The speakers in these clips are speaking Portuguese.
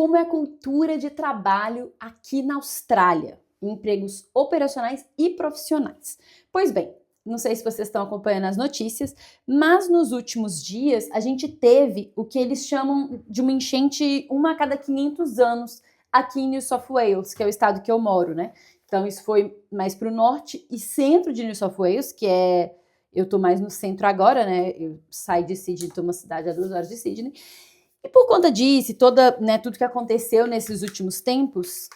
como é a cultura de trabalho aqui na Austrália, em empregos operacionais e profissionais. Pois bem, não sei se vocês estão acompanhando as notícias, mas nos últimos dias a gente teve o que eles chamam de uma enchente uma a cada 500 anos aqui em New South Wales, que é o estado que eu moro, né? Então isso foi mais para o norte e centro de New South Wales, que é... Eu tô mais no centro agora, né? Eu saí de Sydney, tô uma cidade a 2 horas de Sydney. E por conta disso, tudo que aconteceu nesses últimos tempos,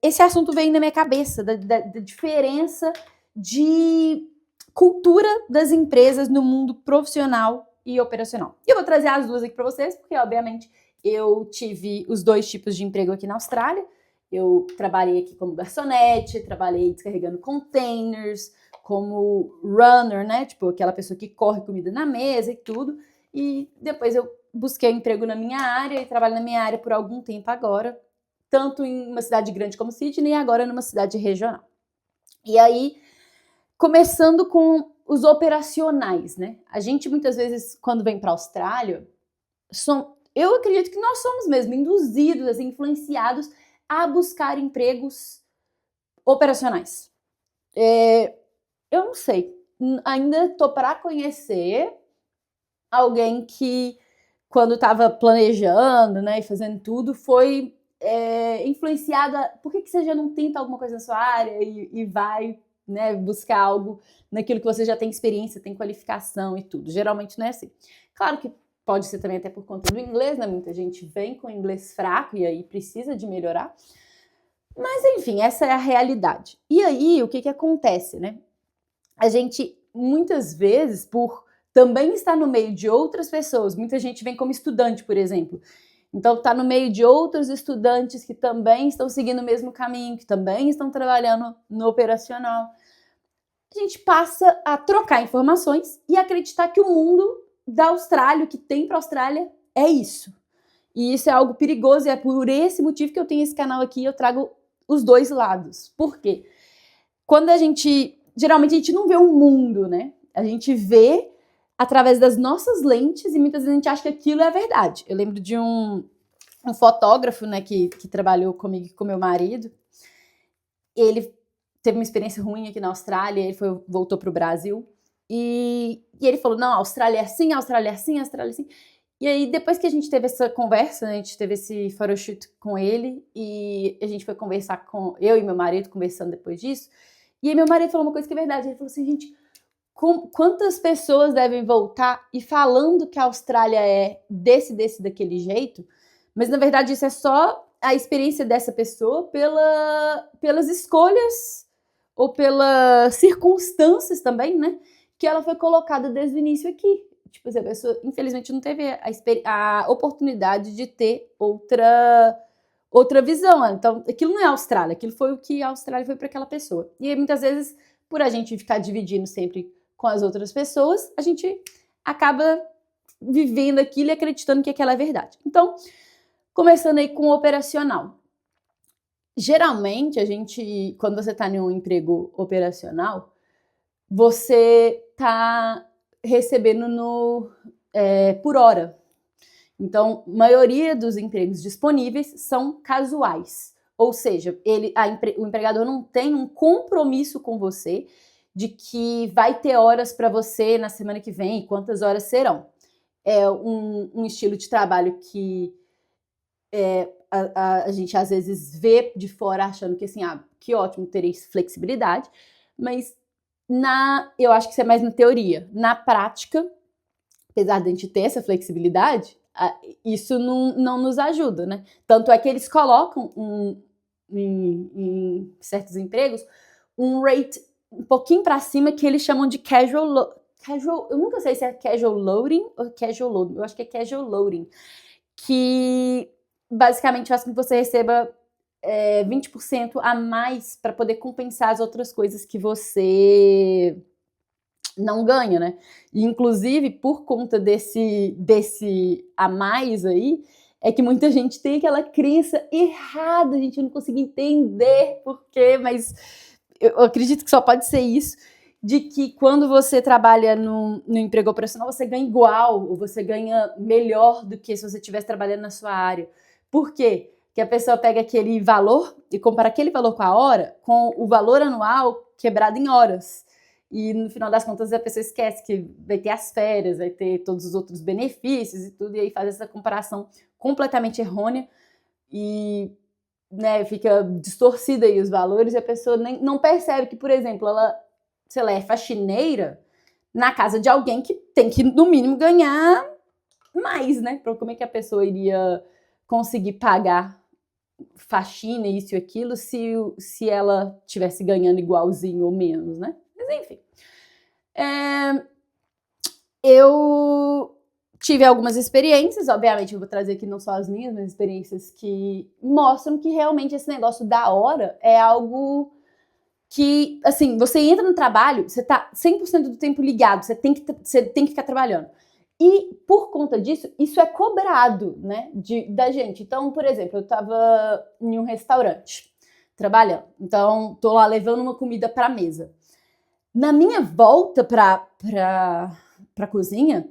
esse assunto veio na minha cabeça, da diferença de cultura das empresas no mundo profissional e operacional. E eu vou trazer as duas aqui para vocês, porque, obviamente, eu tive os dois tipos de emprego aqui na Austrália. Eu trabalhei aqui como garçonete, trabalhei descarregando containers, como runner, né? Tipo, aquela pessoa que corre comida na mesa e tudo. E depois eu busquei emprego na minha área e trabalho na minha área por algum tempo agora, tanto em uma cidade grande como Sydney e agora numa cidade regional. E aí, começando com os operacionais, né? A gente muitas vezes, quando vem para a Austrália, eu acredito que nós somos mesmo induzidos, assim, influenciados a buscar empregos operacionais. Eu não sei, ainda tô para conhecer alguém que, quando estava planejando, né, e fazendo tudo, foi influenciada. Por que você já não tenta alguma coisa na sua área e vai, né, buscar algo naquilo que você já tem experiência, tem qualificação e tudo? Geralmente não é assim. Claro que pode ser também até por conta do inglês, né? Muita gente vem com inglês fraco e aí precisa de melhorar. Mas, enfim, essa é a realidade. E aí, o que acontece, né? A gente, muitas vezes, por também estar no meio de outras pessoas, muita gente vem como estudante, por exemplo. Então, está no meio de outros estudantes que também estão seguindo o mesmo caminho, que também estão trabalhando no operacional. A gente passa a trocar informações e acreditar que o mundo da Austrália, o que tem para a Austrália, é isso. E isso é algo perigoso e é por esse motivo que eu tenho esse canal aqui e eu trago os dois lados. Por quê? Quando geralmente a gente não vê o mundo, né? A gente vê através das nossas lentes e muitas vezes a gente acha que aquilo é a verdade. Eu lembro de um fotógrafo, né, que trabalhou comigo e com meu marido. Ele teve uma experiência ruim aqui na Austrália, ele voltou para o Brasil e ele falou, não, a Austrália é assim, a Austrália é assim, a Austrália é assim. E aí, depois que a gente teve essa conversa, né, a gente teve esse photoshoot com ele e a gente foi conversar eu e meu marido, conversando depois disso. E aí meu marido falou uma coisa que é verdade, ele falou assim, gente, quantas pessoas devem voltar e falando que a Austrália é daquele jeito, mas na verdade isso é só a experiência dessa pessoa pelas escolhas ou pelas circunstâncias também, né, que ela foi colocada desde o início aqui. Tipo, a pessoa, infelizmente, não teve a oportunidade de ter outra visão. Então, aquilo não é a Austrália, aquilo foi o que a Austrália foi para aquela pessoa. E aí, muitas vezes, por a gente ficar dividindo sempre com as outras pessoas, a gente acaba vivendo aquilo e acreditando que aquela é verdade. Então, começando aí com o operacional. Geralmente, quando você está em um emprego operacional, você está recebendo por hora. Então, a maioria dos empregos disponíveis são casuais. Ou seja, o empregador não tem um compromisso com você de que vai ter horas para você na semana que vem e quantas horas serão. É um estilo de trabalho que a gente às vezes vê de fora achando que assim, que ótimo, tereis flexibilidade, mas eu acho que isso é mais na teoria. Na prática, apesar de a gente ter essa flexibilidade, isso não nos ajuda, né? Tanto é que eles colocam em certos empregos um rate um pouquinho para cima que eles chamam de casual. Eu nunca sei se é casual loading ou casual loading. Eu acho que é casual loading, que basicamente faz com que você receba 20% a mais para poder compensar as outras coisas que você não ganha, né? E, inclusive, por conta desse a mais aí, é que muita gente tem aquela crença errada, a gente não consegue entender por quê, mas eu acredito que só pode ser isso, de que quando você trabalha no emprego operacional, você ganha igual, ou você ganha melhor do que se você estivesse trabalhando na sua área. Por quê? Que a pessoa pega aquele valor e compara aquele valor com a hora, com o valor anual quebrado em horas. E no final das contas a pessoa esquece que vai ter as férias, vai ter todos os outros benefícios e tudo, e aí faz essa comparação completamente errônea e, né, fica distorcida aí os valores e a pessoa nem, não percebe que, por exemplo, ela, sei lá, é faxineira na casa de alguém que tem que, no mínimo, ganhar mais, né? Como é que a pessoa iria conseguir pagar faxina, isso e aquilo, se ela estivesse ganhando igualzinho ou menos, né? Mas enfim. Eu tive algumas experiências, obviamente eu vou trazer aqui não só as minhas, mas experiências que mostram que realmente esse negócio da hora é algo que, assim, você entra no trabalho, você tá 100% do tempo ligado, você tem que ficar trabalhando. E, por conta disso, isso é cobrado, né, da gente. Então, por exemplo, eu tava em um restaurante, trabalhando. Então, tô lá levando uma comida pra mesa. Na minha volta pra cozinha,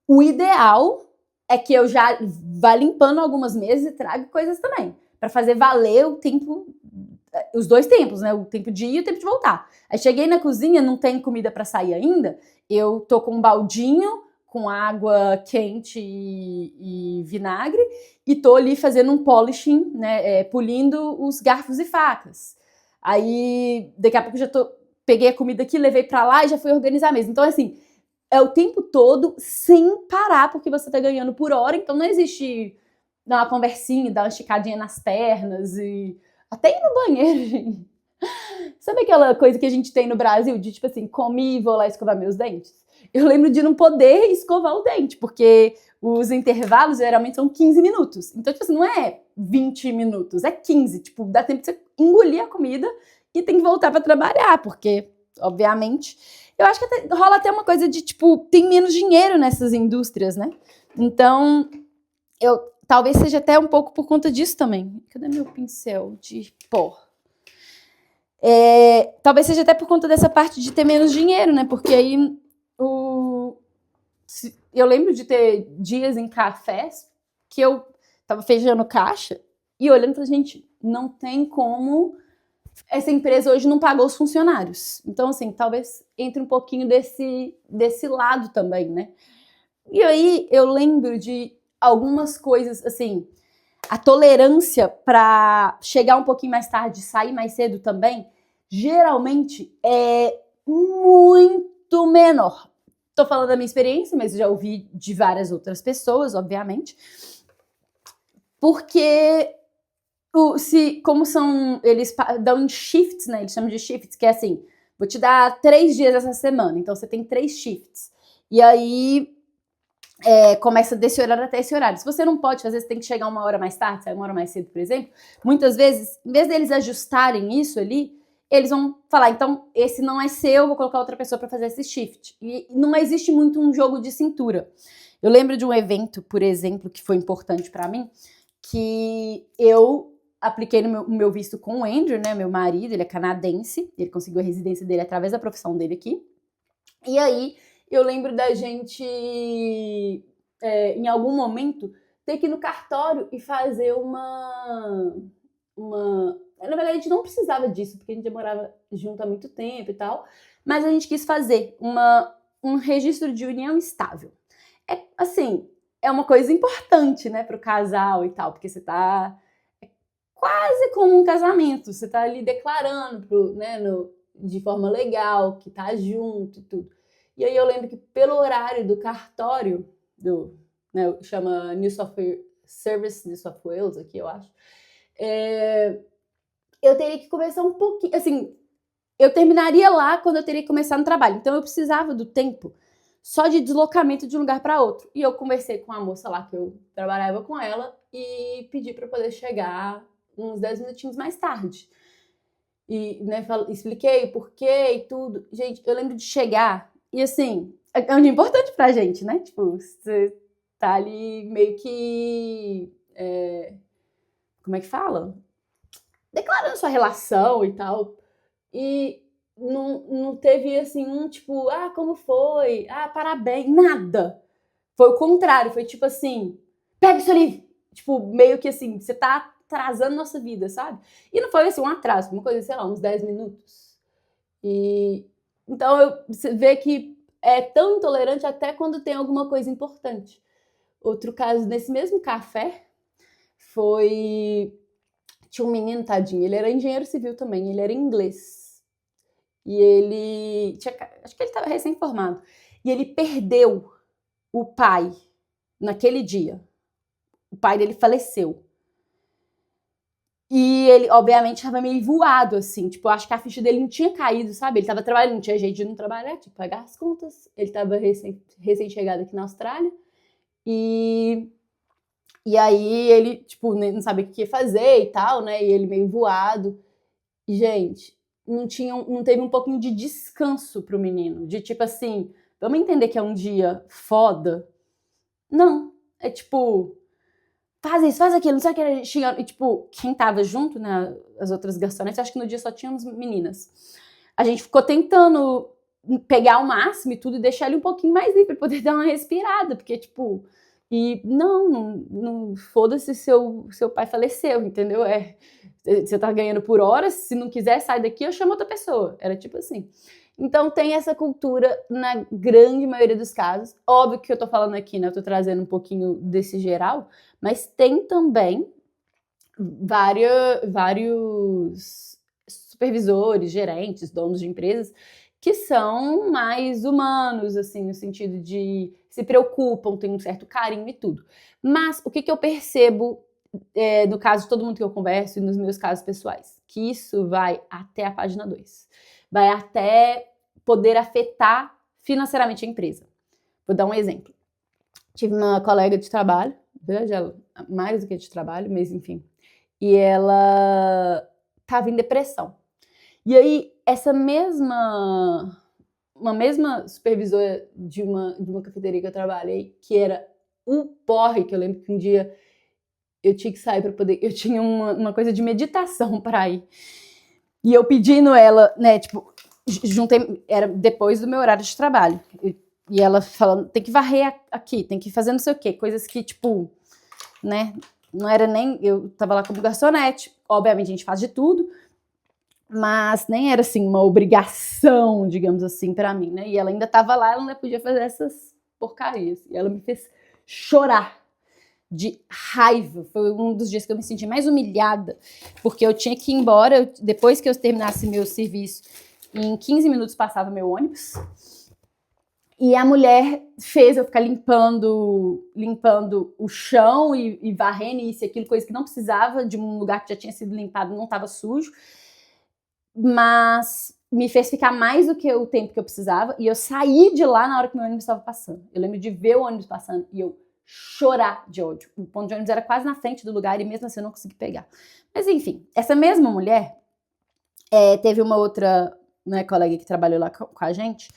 o ideal é que eu já vá limpando algumas mesas e traga coisas também, pra fazer valer o tempo, os dois tempos, né, o tempo de ir e o tempo de voltar. Aí cheguei na cozinha, não tem comida pra sair ainda, eu tô com um baldinho, com água quente e vinagre, e tô ali fazendo um polishing, né, polindo os garfos e facas. Aí, daqui a pouco já peguei a comida aqui, levei pra lá e já fui organizar a mesa. Então, assim, é o tempo todo sem parar, porque você tá ganhando por hora, então não existe dar uma conversinha, dar uma esticadinha nas pernas e até ir no banheiro, gente. Sabe aquela coisa que a gente tem no Brasil, de tipo assim, comi e vou lá escovar meus dentes? Eu lembro de não poder escovar o dente, porque os intervalos geralmente são 15 minutos. Então, tipo assim, não é 20 minutos, é 15. Tipo, dá tempo de você engolir a comida e tem que voltar pra trabalhar, porque, obviamente, eu acho que rola até uma coisa de, tipo, tem menos dinheiro nessas indústrias, né? Então, talvez seja até um pouco por conta disso também. Cadê meu pincel de pó? Talvez seja até por conta dessa parte de ter menos dinheiro, né? Porque aí eu lembro de ter dias em cafés que eu tava fechando caixa e olhando pra gente, não tem como essa empresa hoje não pagou os funcionários. Então, assim, talvez entre um pouquinho desse lado também, né? E aí eu lembro de algumas coisas, assim, a tolerância para chegar um pouquinho mais tarde, sair mais cedo também, geralmente é muito menor. Tô falando da minha experiência, mas já ouvi de várias outras pessoas, obviamente. Porque como são, eles dão em shifts, né? Eles chamam de shifts, que é assim, vou te dar 3 dias essa semana, então você tem 3 shifts. E aí começa desse horário até esse horário. Se você não pode fazer, você tem que chegar uma hora mais tarde, sair uma hora mais cedo, por exemplo. Muitas vezes, em vez deles ajustarem isso ali, eles vão falar, então, esse não é seu, vou colocar outra pessoa para fazer esse shift. E não existe muito um jogo de cintura. Eu lembro de um evento, por exemplo, que foi importante para mim, que eu apliquei no meu visto com o Andrew, né, meu marido, ele é canadense, ele conseguiu a residência dele através da profissão dele aqui. E aí, eu lembro da gente, em algum momento, ter que ir no cartório e fazer uma... Na verdade, a gente não precisava disso, porque a gente já morava junto há muito tempo e tal, mas a gente quis fazer um registro de união estável. Assim, é uma coisa importante, né, para o casal e tal, porque você tá quase como um casamento, você tá ali declarando né, de forma legal, que tá junto e tudo. E aí eu lembro que pelo horário do cartório, né, chama New Software Service New South Wales aqui, eu acho, eu teria que começar um pouquinho, assim, eu terminaria lá quando eu teria que começar no trabalho. Então eu precisava do tempo só de deslocamento de um lugar para outro. E eu conversei com a moça lá que eu trabalhava com ela e pedi para poder chegar uns 10 minutinhos mais tarde. E, né, expliquei o porquê e tudo. Gente, eu lembro de chegar e, assim, é um dia importante pra gente, né? Tipo, você tá ali meio que... como é que fala? Declarando sua relação e tal. E não teve, assim, tipo, como foi? Parabéns. Nada. Foi o contrário. Foi tipo assim, pega isso ali. tipo, meio que assim, você tá atrasando nossa vida, sabe? E não foi assim um atraso, uma coisa, sei lá, uns 10 minutos. E então você vê que é tão intolerante até quando tem alguma coisa importante. Outro caso, nesse mesmo café, tinha um menino, tadinho, ele era engenheiro civil também, ele era inglês. E acho que ele estava recém-formado. E ele perdeu o pai naquele dia. O pai dele faleceu. E ele, obviamente, estava meio voado, assim. Tipo, eu acho que a ficha dele não tinha caído, sabe? Ele estava trabalhando, não tinha jeito de não trabalhar, tipo, pagar as contas. Ele estava recém-chegado aqui na Austrália. E aí ele, tipo, não sabia o que ia fazer e tal, né? E ele meio voado. E, gente, não teve um pouquinho de descanso pro menino. De tipo assim, vamos entender que é um dia foda? Não. É tipo, faz isso, faz aquilo, não sei o que. Xingando. E, tipo, quem tava junto, né? As outras garçonetes, acho que no dia só tínhamos meninas. A gente ficou tentando pegar o máximo e tudo e deixar ele um pouquinho mais livre pra poder dar uma respirada, porque, tipo. E não foda-se, seu pai faleceu, entendeu? Você tá ganhando por horas, se não quiser, sai daqui, eu chamo outra pessoa. Era tipo assim. Então tem essa cultura na grande maioria dos casos. Óbvio que eu tô falando aqui, né? Eu tô trazendo um pouquinho desse geral, mas tem também vários supervisores, gerentes, donos de empresas que são mais humanos, assim, no sentido de se preocupam, têm um certo carinho e tudo. Mas o que eu percebo no caso de todo mundo que eu converso e nos meus casos pessoais? Que isso vai até a página 2. Vai até poder afetar financeiramente a empresa. Vou dar um exemplo. Tive uma colega de trabalho, mais do que de trabalho, mas enfim, e ela estava em depressão. E aí, uma mesma supervisora de uma cafeteria que eu trabalhei, que era um porre, que eu lembro que um dia eu tinha que sair para poder. Eu tinha uma coisa de meditação para ir. E eu pedindo ela, né, tipo, juntei. Era depois do meu horário de trabalho. E ela falando, tem que varrer aqui, tem que fazer não sei o quê. Coisas que, tipo, né, não era nem. Eu tava lá como garçonete. Obviamente a gente faz de tudo. Mas nem era assim uma obrigação, digamos assim, para mim, né? E ela ainda estava lá, ela ainda podia fazer essas porcarias. E ela me fez chorar de raiva. Foi um dos dias que eu me senti mais humilhada, porque eu tinha que ir embora depois que eu terminasse meu serviço. Em 15 minutos passava meu ônibus. E a mulher fez eu ficar limpando o chão e varrendo isso e aquilo, coisa que não precisava, de um lugar que já tinha sido limpado, não estava sujo. Mas me fez ficar mais do que o tempo que eu precisava. E eu saí de lá na hora que meu ônibus estava passando. Eu lembro de ver o ônibus passando e eu chorar de ódio. O ponto de ônibus era quase na frente do lugar e mesmo assim eu não consegui pegar. Mas enfim, essa mesma mulher teve uma outra, né, colega que trabalhou lá com a gente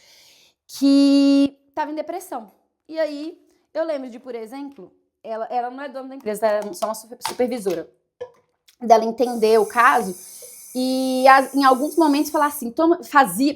que estava em depressão. E aí eu lembro de, por exemplo, ela não é dona da empresa, ela é só uma supervisora. Dela entender o caso e em alguns momentos falar assim,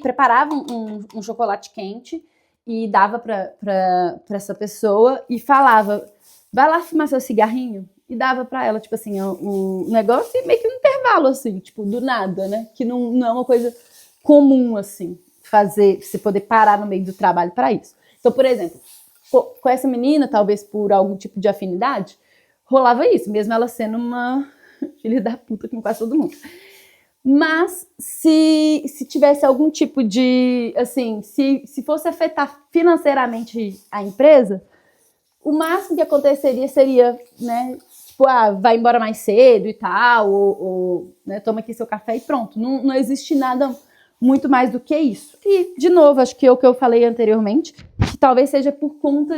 preparava um chocolate quente e dava para essa pessoa e falava, vai lá fumar seu cigarrinho, e dava para ela, tipo assim, o negócio e meio que um intervalo, assim, tipo, do nada, né, que não é uma coisa comum, assim, você poder parar no meio do trabalho para isso. Então, por exemplo, com essa menina, talvez por algum tipo de afinidade, rolava isso, mesmo ela sendo uma filha da puta com quase todo mundo. Mas se tivesse algum tipo de, assim, se fosse afetar financeiramente a empresa, o máximo que aconteceria seria, né, tipo, vai embora mais cedo e tal, ou né, toma aqui seu café e pronto. Não existe nada muito mais do que isso. E, de novo, acho que é o que eu falei anteriormente, que talvez seja por conta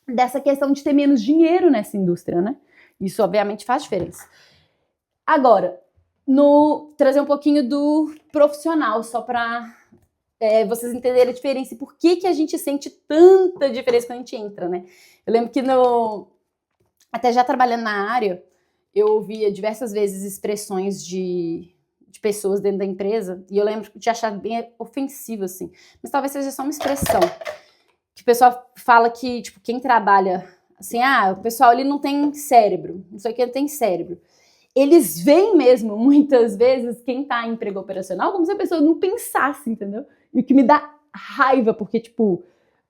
dessa questão de ter menos dinheiro nessa indústria, né? Isso, obviamente, faz diferença. Agora, trazer um pouquinho do profissional, só para vocês entenderem a diferença e por que a gente sente tanta diferença quando a gente entra, né? Eu lembro que até já trabalhando na área, eu ouvia diversas vezes expressões de pessoas dentro da empresa, e eu lembro de achar bem ofensivo, assim. Mas talvez seja só uma expressão. Que o pessoal fala que, tipo, quem trabalha Assim, o pessoal ali não tem cérebro, não sei o que, não tem cérebro. Eles veem mesmo, muitas vezes, quem tá em emprego operacional como se a pessoa não pensasse, entendeu? E o que me dá raiva, porque, tipo,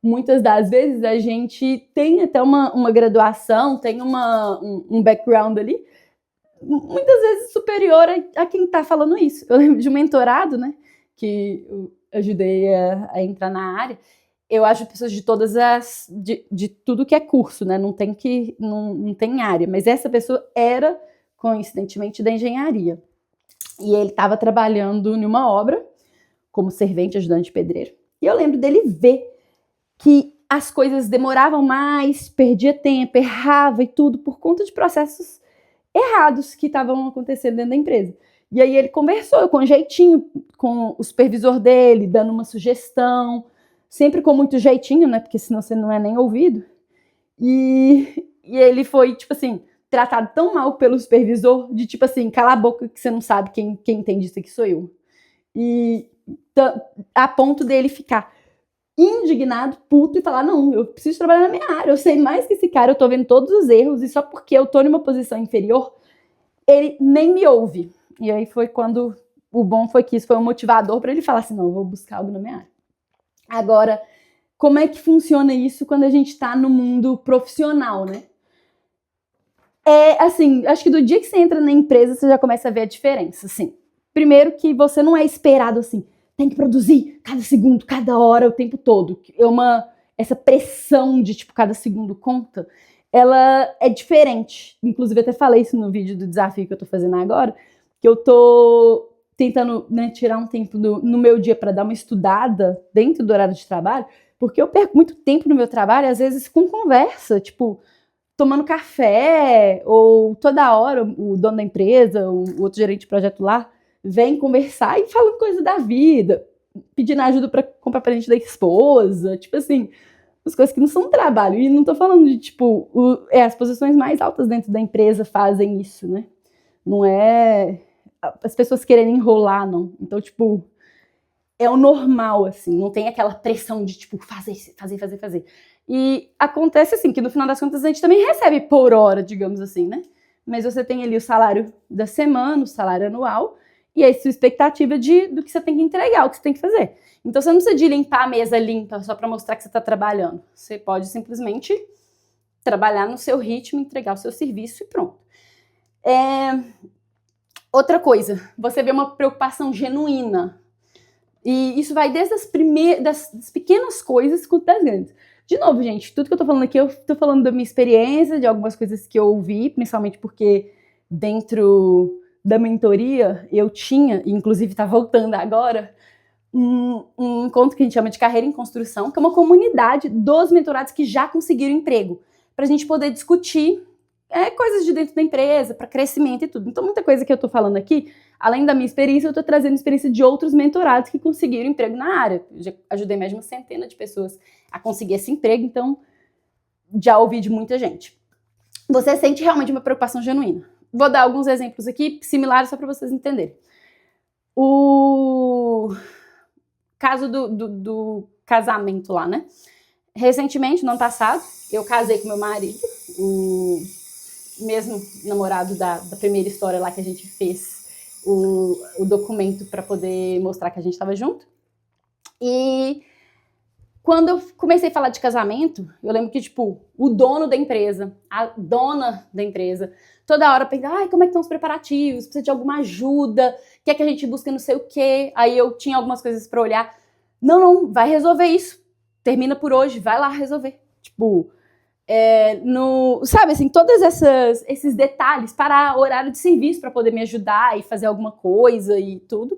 muitas das vezes a gente tem até uma graduação, tem um background ali, muitas vezes superior a quem tá falando isso. Eu lembro de um mentorado, né, que eu ajudei a entrar na área. Eu acho pessoas de todas as... de tudo que é curso, né, não tem área. Mas essa pessoa era, coincidentemente, da engenharia. E ele estava trabalhando em uma obra, como servente, ajudante de pedreiro. E eu lembro dele ver que as coisas demoravam mais, perdia tempo, errava e tudo, por conta de processos errados que estavam acontecendo dentro da empresa. E aí ele conversou com jeitinho com o supervisor dele, dando uma sugestão, sempre com muito jeitinho, né? Porque senão você não é nem ouvido. E ele foi, tipo assim, tratado tão mal pelo supervisor, de tipo assim, cala a boca que você não sabe quem entende isso aqui sou eu. E a ponto dele ficar indignado, puto, e falar, não, eu preciso trabalhar na minha área, eu sei mais que esse cara, eu tô vendo todos os erros, e só porque eu tô numa posição inferior, ele nem me ouve. E aí foi quando o bom foi que isso foi um motivador para ele falar assim, não, eu vou buscar algo na minha área. Agora, como é que funciona isso quando a gente tá no mundo profissional, né? Assim, acho que do dia que você entra na empresa, você já começa a ver a diferença, assim. Primeiro que você não é esperado assim, tem que produzir cada segundo, cada hora, o tempo todo. Essa pressão de, tipo, cada segundo conta, ela é diferente. Inclusive, eu até falei isso no vídeo do desafio que eu tô fazendo agora, que eu tô tentando, né, tirar um tempo no meu dia para dar uma estudada dentro do horário de trabalho, porque eu perco muito tempo no meu trabalho, às vezes com conversa, tipo, tomando café, ou toda hora o dono da empresa, o outro gerente de projeto lá, vem conversar e falando coisa da vida, pedindo ajuda para comprar presente da esposa, tipo assim, as coisas que não são trabalho. E não tô falando de, tipo, as posições mais altas dentro da empresa fazem isso, né? Não é as pessoas querendo enrolar, não. Então, tipo, é o normal, assim, não tem aquela pressão de, tipo, fazer. E acontece, assim, que no final das contas a gente também recebe por hora, digamos assim, né? Mas você tem ali o salário da semana, o salário anual, e aí sua expectativa do que você tem que entregar, o que você tem que fazer. Então você não precisa de limpar a mesa limpa só para mostrar que você está trabalhando. Você pode simplesmente trabalhar no seu ritmo, entregar o seu serviço e pronto. Outra coisa, você vê uma preocupação genuína. E isso vai desde das pequenas coisas quanto das grandes. De novo, gente, tudo que eu tô falando aqui, eu tô falando da minha experiência, de algumas coisas que eu ouvi, principalmente porque dentro da mentoria eu tinha, e inclusive tá voltando agora, um encontro que a gente chama de Carreira em Construção, que é uma comunidade dos mentorados que já conseguiram emprego, pra gente poder discutir coisas de dentro da empresa, para crescimento e tudo. Então, muita coisa que eu tô falando aqui, além da minha experiência, eu tô trazendo a experiência de outros mentorados que conseguiram emprego na área. Eu já ajudei mais de uma centena de pessoas a conseguir esse emprego, então já ouvi de muita gente. Você sente realmente uma preocupação genuína. Vou dar alguns exemplos aqui, similares, só para vocês entenderem. O caso do casamento lá, né? Recentemente, no ano passado, eu casei com meu marido, o mesmo namorado da primeira história lá que a gente fez o documento para poder mostrar que a gente estava junto. E quando eu comecei a falar de casamento, eu lembro que, tipo, o dono da empresa, a dona da empresa, toda hora pensava, como é que estão os preparativos? Precisa de alguma ajuda? Quer que a gente busque não sei o quê? Aí eu tinha algumas coisas para olhar. Não, vai resolver isso. Termina por hoje, vai lá resolver. Tipo, sabe assim, todos esses detalhes, parar horário de serviço para poder me ajudar e fazer alguma coisa e tudo.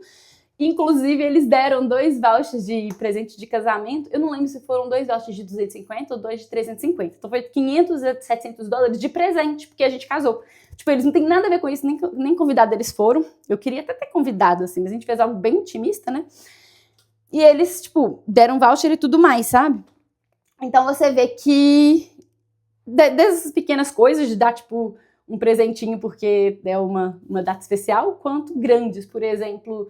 Inclusive, eles deram 2 vouchers de presente de casamento. Eu não lembro se foram 2 vouchers de 250 ou 2 de 350. Então foi 500 a 700 dólares de presente, porque a gente casou. Tipo, eles não têm nada a ver com isso, nem convidado eles foram. Eu queria até ter convidado, assim, mas a gente fez algo bem intimista, né? E eles, tipo, deram voucher e tudo mais, sabe? Então você vê que dessas pequenas coisas, de dar, tipo, um presentinho porque é uma data especial, quanto grandes, por exemplo,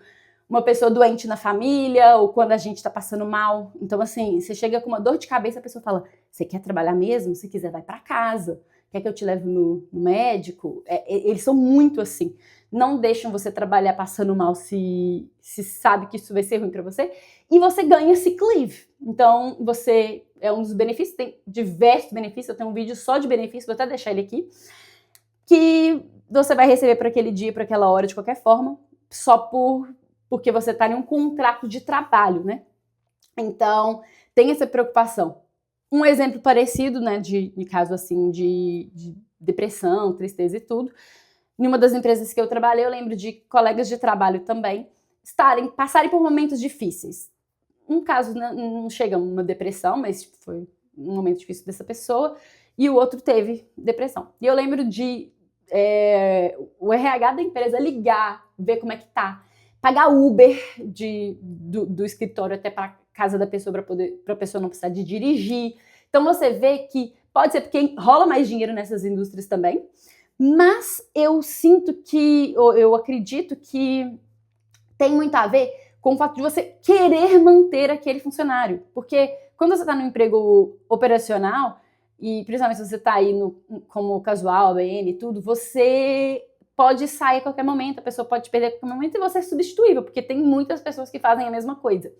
uma pessoa doente na família, ou quando a gente tá passando mal. Então, assim, você chega com uma dor de cabeça, a pessoa fala, Você quer trabalhar mesmo? Se quiser, vai para casa. Quer que eu te leve no médico? Eles são muito assim. Não deixam você trabalhar passando mal se sabe que isso vai ser ruim para você. E você ganha sick leave. Então, você é um dos benefícios, tem diversos benefícios. Eu tenho um vídeo só de benefícios, vou até deixar ele aqui. Que você vai receber por aquele dia, por aquela hora, de qualquer forma, só porque você está em um contrato de trabalho, né? Então, tem essa preocupação. Um exemplo parecido, né, de caso assim, de depressão, tristeza e tudo. Em uma das empresas que eu trabalhei, eu lembro de colegas de trabalho também passarem por momentos difíceis. Um caso não chega a uma depressão, mas foi um momento difícil dessa pessoa, e o outro teve depressão. E eu lembro de o RH da empresa ligar, ver como é que tá, pagar Uber do escritório até para casa da pessoa para a pessoa não precisar de dirigir. Então você vê que pode ser porque rola mais dinheiro nessas indústrias também, mas eu sinto que, eu acredito que tem muito a ver com o fato de você querer manter aquele funcionário. Porque quando você está no emprego operacional, e principalmente se você está aí como casual, BN e tudo, você pode sair a qualquer momento, a pessoa pode te perder a qualquer momento e você é substituível, porque tem muitas pessoas que fazem a mesma coisa.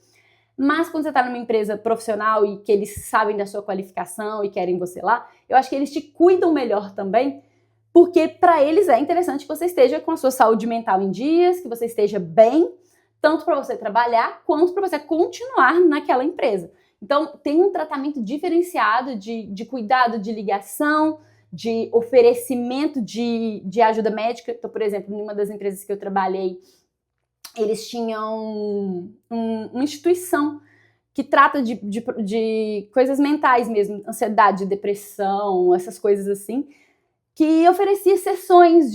Mas quando você está numa empresa profissional e que eles sabem da sua qualificação e querem você lá, eu acho que eles te cuidam melhor também, porque para eles é interessante que você esteja com a sua saúde mental em dias, que você esteja bem, tanto para você trabalhar quanto para você continuar naquela empresa. Então, tem um tratamento diferenciado de cuidado, de ligação, de oferecimento de ajuda médica. Então, por exemplo, em uma das empresas que eu trabalhei, eles tinham uma instituição que trata de coisas mentais mesmo, ansiedade, depressão, essas coisas assim, que oferecia sessões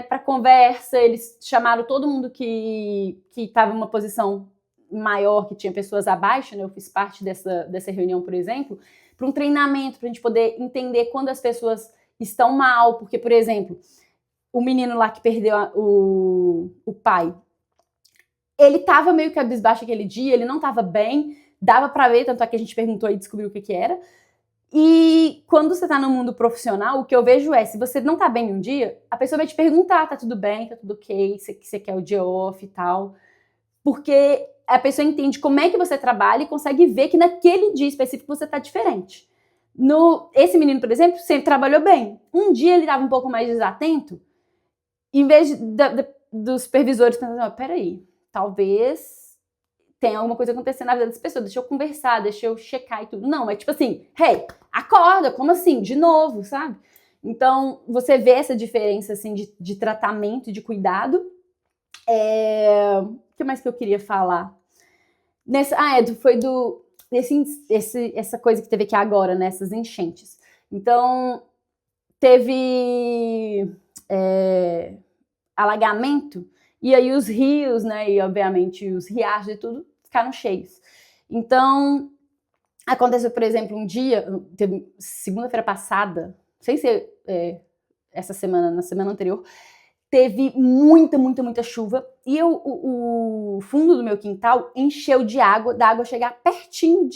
para conversa. Eles chamaram todo mundo que estava em uma posição maior, que tinha pessoas abaixo, né? Eu fiz parte dessa reunião, por exemplo, para um treinamento, para a gente poder entender quando as pessoas estão mal, porque, por exemplo, o menino lá que perdeu o pai, ele estava meio que cabisbaixo aquele dia, ele não estava bem, dava para ver, tanto é que a gente perguntou e descobriu o que era. E quando você tá no mundo profissional, o que eu vejo é, se você não tá bem um dia, a pessoa vai te perguntar, tá tudo bem, tá tudo ok, você quer o dia off e tal. Porque a pessoa entende como é que você trabalha e consegue ver que naquele dia específico você tá diferente. Esse menino, por exemplo, sempre trabalhou bem. Um dia ele tava um pouco mais desatento, em vez dos supervisores pensando, peraí, talvez tem alguma coisa acontecendo na vida dessa pessoa, deixa eu conversar, deixa eu checar e tudo. Não, é tipo assim, hey, acorda, como assim? De novo, sabe? Então, você vê essa diferença, assim, de tratamento e de cuidado. O que mais que eu queria falar? Foi essa coisa que teve aqui agora, né? Essas enchentes. Então, teve alagamento, e aí os rios, né, e obviamente os riachos e tudo, ficaram cheios. Então, aconteceu, por exemplo, um dia, segunda-feira passada, sem ser essa semana, na semana anterior, teve muita chuva, e o fundo do meu quintal encheu de água, da água chegar pertinho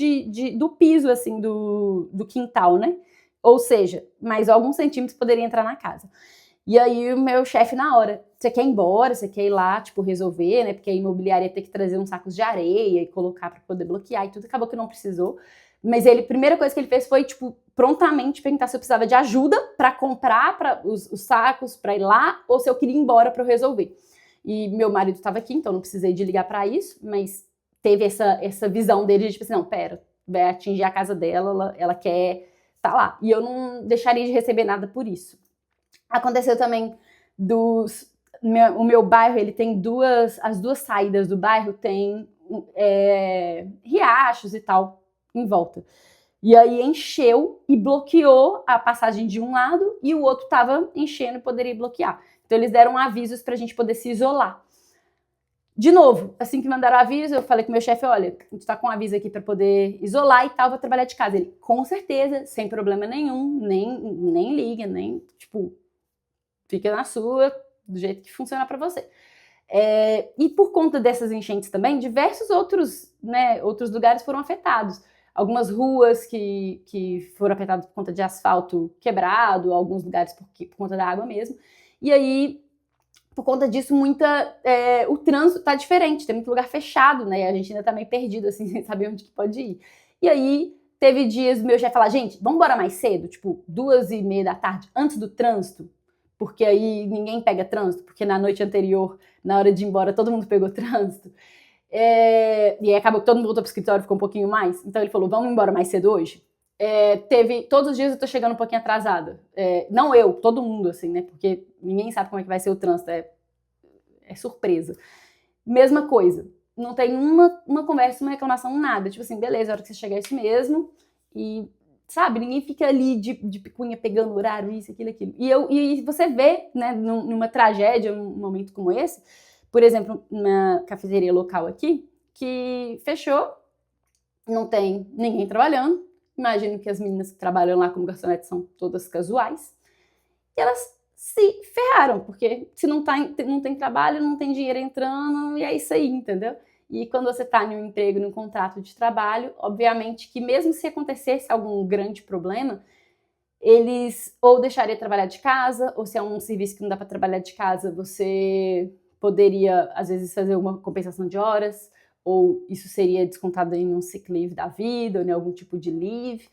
do piso, assim, do quintal, né? Ou seja, mais alguns centímetros poderia entrar na casa. E aí o meu chefe na hora, você quer ir embora, você quer ir lá, tipo, resolver, né? Porque a imobiliária ia ter que trazer uns sacos de areia e colocar para poder bloquear e tudo, acabou que não precisou. Mas a primeira coisa que ele fez foi, tipo, prontamente perguntar se eu precisava de ajuda para comprar os sacos, para ir lá, ou se eu queria ir embora para eu resolver. E meu marido estava aqui, então não precisei de ligar para isso, mas teve essa visão dele de, tipo assim, não, pera, vai atingir a casa dela, ela quer tá lá. E eu não deixaria de receber nada por isso. Aconteceu também o meu bairro, ele tem as duas saídas do bairro tem riachos e tal em volta. E aí encheu e bloqueou a passagem de um lado e o outro estava enchendo e poderia bloquear. Então eles deram avisos para a gente poder se isolar. De novo, assim que mandaram o aviso, eu falei com o meu chefe, olha, a gente tá com um aviso aqui para poder isolar e tal, vou trabalhar de casa. Ele, com certeza, sem problema nenhum, nem liga, nem, tipo, fica na sua, do jeito que funciona para você. E por conta dessas enchentes também, diversos outros lugares foram afetados. algumas ruas que foram afetadas por conta de asfalto quebrado, alguns lugares por conta da água mesmo. E aí, por conta disso, o trânsito tá diferente, tem muito lugar fechado, né? E a gente ainda tá meio perdido, assim, sem saber onde que pode ir. E aí, teve dias meu chefe falar, gente, vamos embora mais cedo, tipo 2h30 da tarde, antes do trânsito, porque aí ninguém pega trânsito, porque na noite anterior, na hora de ir embora, todo mundo pegou trânsito. E aí acabou que todo mundo voltou pro escritório, ficou um pouquinho mais. Então ele falou, vamos embora mais cedo hoje? Todos os dias eu tô chegando um pouquinho atrasada. Não eu, todo mundo, assim, né? Porque ninguém sabe como é que vai ser o trânsito, é surpresa. Mesma coisa, não tem uma conversa, uma reclamação, nada. Tipo assim, beleza, a hora que você chegar é isso mesmo. E, sabe, ninguém fica ali de picuinha pegando horário, isso, aquilo. E você vê, né, numa tragédia, num momento como esse, por exemplo, na cafeteria local aqui, que fechou, não tem ninguém trabalhando. Imagino que as meninas que trabalham lá como garçonete são todas casuais. E elas se ferraram, porque se não tem trabalho, não tem dinheiro entrando, e é isso aí, entendeu? E quando você está em um emprego, num contrato de trabalho, obviamente que mesmo se acontecesse algum grande problema, eles ou deixariam trabalhar de casa, ou se é um serviço que não dá para trabalhar de casa, você poderia, às vezes, fazer uma compensação de horas, ou isso seria descontado em um sick leave da vida, ou em algum tipo de leave,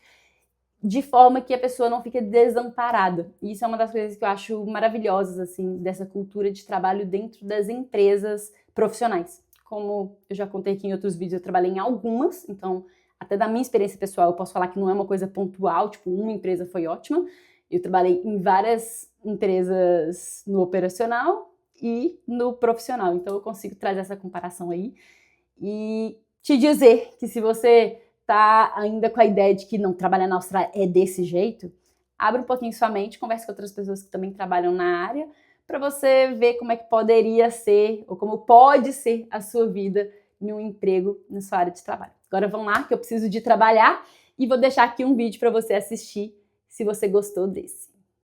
de forma que a pessoa não fique desamparada. E isso é uma das coisas que eu acho maravilhosas, assim, dessa cultura de trabalho dentro das empresas profissionais. Como eu já contei aqui em outros vídeos, eu trabalhei em algumas, então, até da minha experiência pessoal, eu posso falar que não é uma coisa pontual, tipo, uma empresa foi ótima. Eu trabalhei em várias empresas no operacional e no profissional, então eu consigo trazer essa comparação aí e te dizer que se você tá ainda com a ideia de que não, trabalhar na Austrália é desse jeito, abre um pouquinho sua mente, converse com outras pessoas que também trabalham na área, para você ver como é que poderia ser, ou como pode ser a sua vida em um emprego na sua área de trabalho. Agora vamos lá, que eu preciso de trabalhar, e vou deixar aqui um vídeo para você assistir, se você gostou desse.